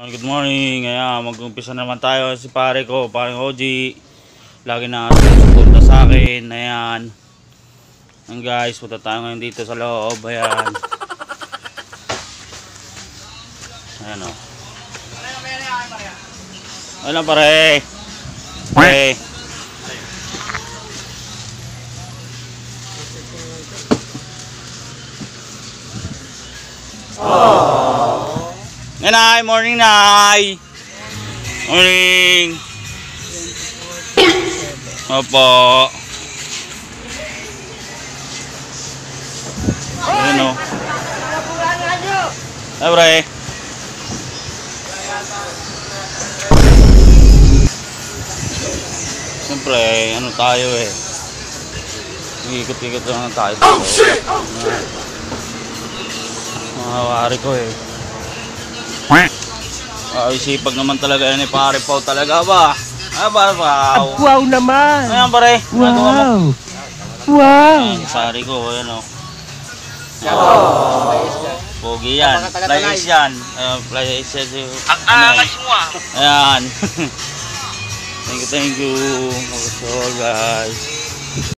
Good morning. Ayan, mag-umpisa naman tayo. Si pare ko, parang OG. Lagi na suporta sa akin. Ayan. Ayan guys, punta tayo ngayon dito sa loob. Ayan. Ayan o. Ayan pare. Pare. Nay, morning Nay. Morning. Opo. Ayan o. Ay, pre. Siyempre, ano tayo eh. Ikot-ikot lang tayo. Oh shit! Oh shit! Mga wari ko eh. Sipag naman talaga yan eh, pare Pao talaga ba? Ah, pare Pao. Wow naman! Ayan pare. Wow! Wow! Ayan, sari ko, ayan o. Pogi yan. Fly yan. Fly is yan. Ang angas mo ah. Ayan. Thank you. Mag-so guys.